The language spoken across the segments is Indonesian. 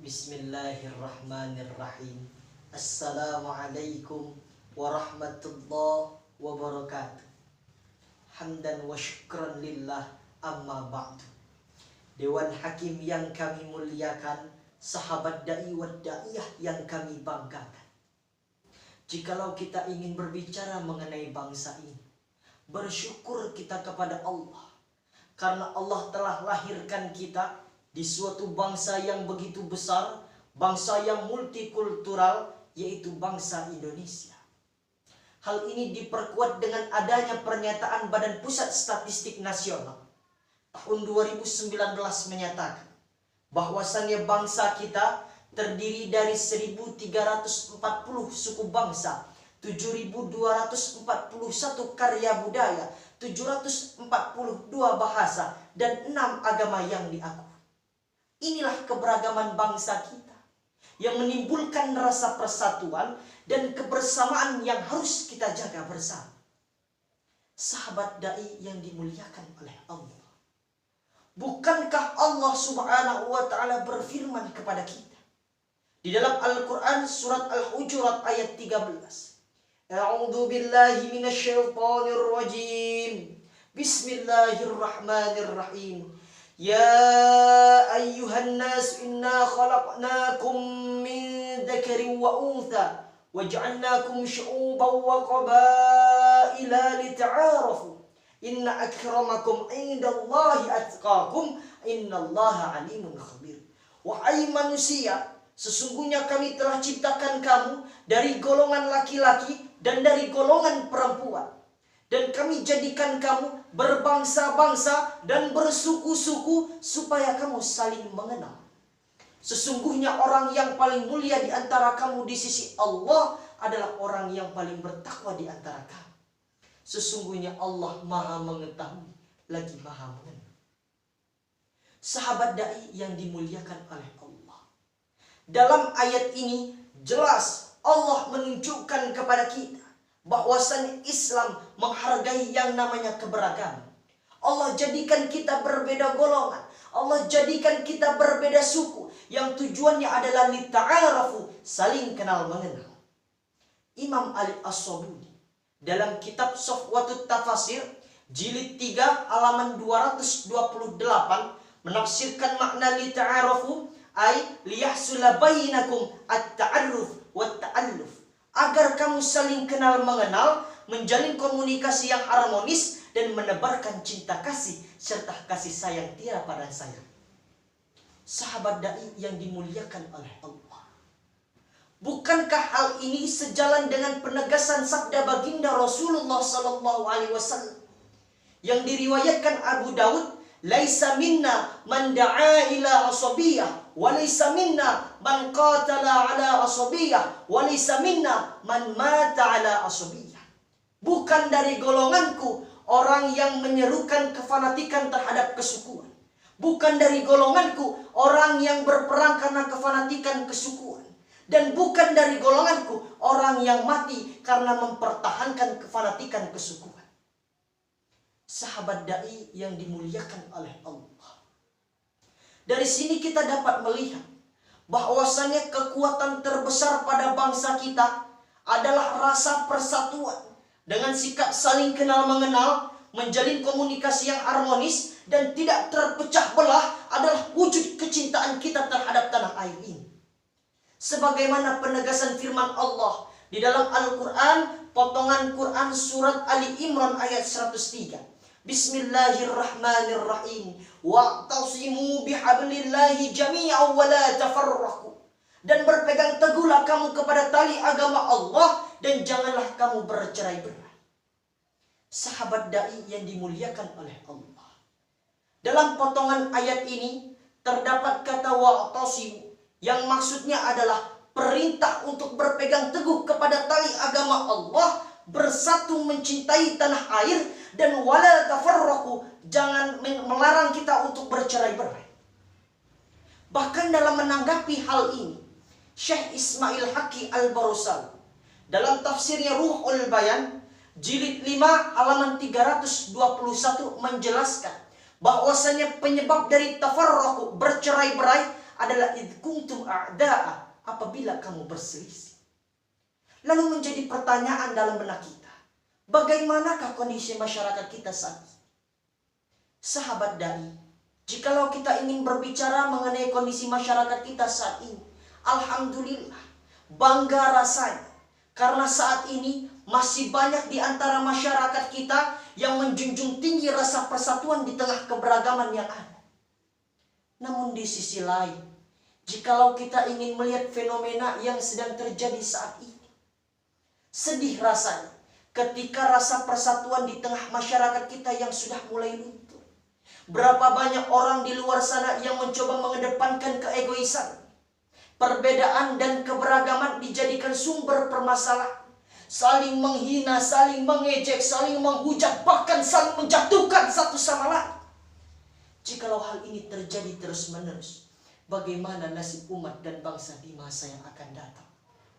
Bismillahirrahmanirrahim. Assalamualaikum warahmatullahi wabarakatuh. Hamdan wa syukran lillah, amma ba'du. Dewan Hakim yang kami muliakan, sahabat da'i wa da'iyah yang kami banggakan. Jikalau kita ingin berbicara mengenai bangsa ini, bersyukur kita kepada Allah, karena Allah telah lahirkan kita di suatu bangsa yang begitu besar, bangsa yang multikultural, yaitu bangsa Indonesia. Hal ini diperkuat dengan adanya pernyataan Badan Pusat Statistik Nasional tahun 2019 menyatakan bahwasannya bangsa kita terdiri dari 1.340 suku bangsa, 7.241 karya budaya, 742 bahasa, dan 6 agama yang diakui. Inilah keberagaman bangsa kita yang menimbulkan rasa persatuan dan kebersamaan yang harus kita jaga bersama. Sahabat da'i yang dimuliakan oleh Allah, bukankah Allah subhanahu wa ta'ala berfirman kepada kita di dalam Al-Quran surat Al-Hujurat ayat 13? A'udzu billahi minasyaitonir rajim. Bismillahirrahmanirrahim. Ya ayyuhan nas inna khalaqnakum min dzakarin wa untha waj'alnakum syu'uban wa qabaila lita'arafu inna akramakum 'indallahi atqakum innallaha 'alimun khabir. Wahai manusia, sesungguhnya kami telah ciptakan kamu dari golongan laki-laki dan dari golongan perempuan, dan kami jadikan kamu berbangsa-bangsa dan bersuku-suku supaya kamu saling mengenal. Sesungguhnya orang yang paling mulia di antara kamu di sisi Allah adalah orang yang paling bertakwa di antara kamu. Sesungguhnya Allah Maha mengetahui lagi Maha mengenal. Sahabat da'i yang dimuliakan oleh Allah, dalam ayat ini jelas Allah menunjukkan kepada kita bahwasannya Islam menghargai yang namanya keberagaman. Allah jadikan kita berbeda golongan, Allah jadikan kita berbeda suku, yang tujuannya adalah lita'arafu, saling kenal mengenal. Imam Ali As-Sabuni dalam kitab Safwatut Tafasir jilid 3 halaman 228 menafsirkan makna lita'arafu ay liyahsula bainakum at-ta'arruf wa ta'alluf, agar kamu saling kenal mengenal, menjalin komunikasi yang harmonis, dan menebarkan cinta kasih serta kasih sayang tiada pada sayang. Sahabat da'i yang dimuliakan oleh Allah, bukankah hal ini sejalan dengan penegasan sabda baginda Rasulullah SAW yang diriwayatkan Abu Daud, laisa minna man da'a ila asabiyah wa laisa minna man qatala ala asabiyah wa laisa minna man mata ala asabiyah. Bukan dari golonganku orang yang menyerukan kefanatikan terhadap kesukuan. Bukan dari golonganku orang yang berperang karena kefanatikan kesukuan. Dan bukan dari golonganku orang yang mati karena mempertahankan kefanatikan kesukuan. Sahabat da'i yang dimuliakan oleh Allah, dari sini kita dapat melihat bahwasannya kekuatan terbesar pada bangsa kita adalah rasa persatuan dengan sikap saling kenal mengenal, menjalin komunikasi yang harmonis, dan tidak terpecah belah adalah wujud kecintaan kita terhadap tanah air ini. Sebagaimana penegasan firman Allah di dalam Al-Quran, potongan Quran surat Ali Imran ayat 103. Bismillahirrahmanirrahim. Wa'tasimu bihablillahi jami'an wa la tafarraqu. Dan berpegang teguhlah kamu kepada tali agama Allah dan janganlah kamu bercerai-berai. Sahabat da'i yang dimuliakan oleh Allah, dalam potongan ayat ini terdapat kata wa'tasimu yang maksudnya adalah perintah untuk berpegang teguh kepada tali agama Allah, bersatu mencintai tanah air, dan wala tafarraqu, jangan melarang kita untuk bercerai-berai. Bahkan dalam menanggapi hal ini, Syekh Ismail Haqqi Al-Barusal dalam tafsirnya Ruhul Bayan jilid 5 halaman 321 menjelaskan bahwasanya penyebab dari tafarraqu, bercerai-berai, adalah id kuntum a'da'a, apabila kamu berselisih. Lalu menjadi pertanyaan dalam benak kita, bagaimanakah kondisi masyarakat kita saat ini? Sahabat dai, jikalau kita ingin berbicara mengenai kondisi masyarakat kita saat ini, alhamdulillah, bangga rasanya. Karena saat ini masih banyak di antara masyarakat kita yang menjunjung tinggi rasa persatuan di tengah keberagaman yang ada. Namun di sisi lain, jikalau kita ingin melihat fenomena yang sedang terjadi saat ini, sedih rasanya ketika rasa persatuan di tengah masyarakat kita yang sudah mulai luntur. Berapa banyak orang di luar sana yang mencoba mengedepankan keegoisan. Perbedaan dan keberagaman dijadikan sumber permasalahan. Saling menghina, saling mengejek, saling menghujat, bahkan saling menjatuhkan satu sama lain. Jikalau hal ini terjadi terus-menerus, bagaimana nasib umat dan bangsa di masa yang akan datang?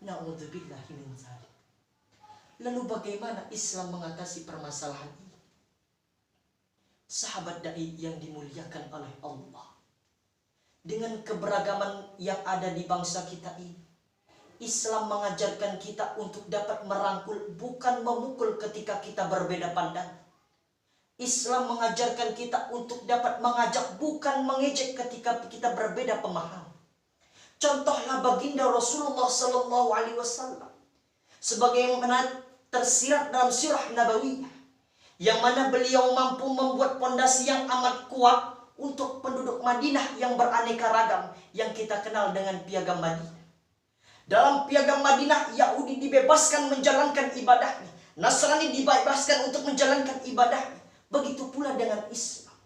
Na'udzubillahi min dzalik. Lalu bagaimana Islam mengatasi permasalahan ini? Sahabat dai yang dimuliakan oleh Allah, dengan keberagaman yang ada di bangsa kita ini, Islam mengajarkan kita untuk dapat merangkul, bukan memukul ketika kita berbeda pandangan. Islam mengajarkan kita untuk dapat mengajak, bukan mengejek ketika kita berbeda pemahaman. Contohlah baginda Rasulullah Sallallahu Alaihi Wasallam, sebagaimana tersirat dalam sirah Nabawiyah, yang mana beliau mampu membuat pondasi yang amat kuat untuk penduduk Madinah yang beraneka ragam, yang kita kenal dengan Piagam Madinah. Dalam Piagam Madinah, Yahudi dibebaskan menjalankan ibadahnya, Nasrani dibebaskan untuk menjalankan ibadahnya. Begitu pula dengan Islam.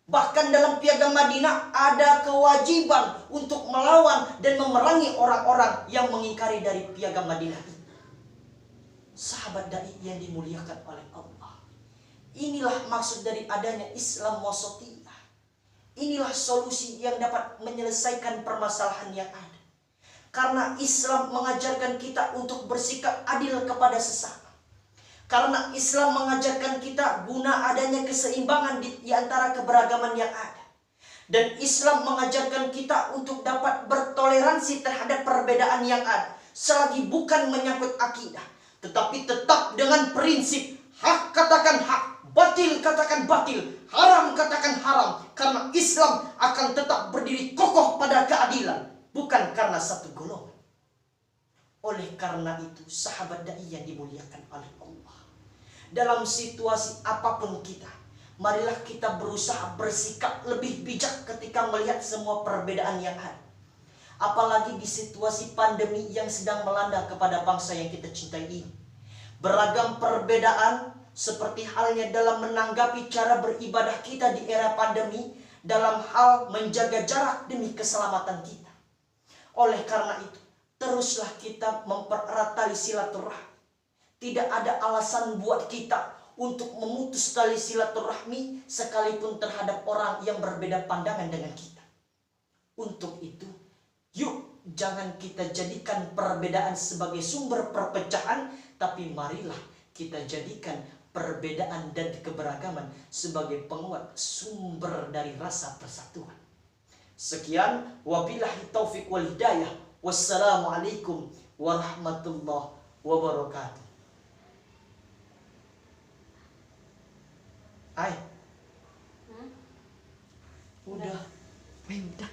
Bahkan dalam Piagam Madinah ada kewajiban untuk melawan dan memerangi orang-orang yang mengingkari dari Piagam Madinah ini. Sahabat dai yang dimuliakan oleh Allah, inilah maksud dari adanya Islam wasatiyah. Inilah solusi yang dapat menyelesaikan permasalahan yang ada. Karena Islam mengajarkan kita untuk bersikap adil kepada sesama. Karena Islam mengajarkan kita guna adanya keseimbangan di antara keberagaman yang ada. Dan Islam mengajarkan kita untuk dapat bertoleransi terhadap perbedaan yang ada, selagi bukan menyangkut akidah, tetapi tetap dengan prinsip hak katakan hak, batil katakan batil, haram katakan haram. Karena Islam akan tetap berdiri kokoh pada keadilan, bukan karena satu golongan. Oleh karena itu, sahabat dai yang dimuliakan oleh Allah, dalam situasi apapun kita, marilah kita berusaha bersikap lebih bijak ketika melihat semua perbedaan yang ada. Apalagi di situasi pandemi yang sedang melanda kepada bangsa yang kita cintai ini. Beragam perbedaan, seperti halnya dalam menanggapi cara beribadah kita di era pandemi, dalam hal menjaga jarak demi keselamatan kita. Oleh karena itu, teruslah kita mempererat tali silaturahmi. Tidak ada alasan buat kita untuk memutus tali silaturahmi sekalipun terhadap orang yang berbeda pandangan dengan kita. Untuk itu, yuk jangan kita jadikan perbedaan sebagai sumber perpecahan, tapi marilah kita jadikan perbedaan dan keberagaman sebagai penguat sumber dari rasa persatuan. Sekian, wabillahi taufiq wal hidayah. Wassalamualaikum warahmatullahi wabarakatuh. Udah. Udah.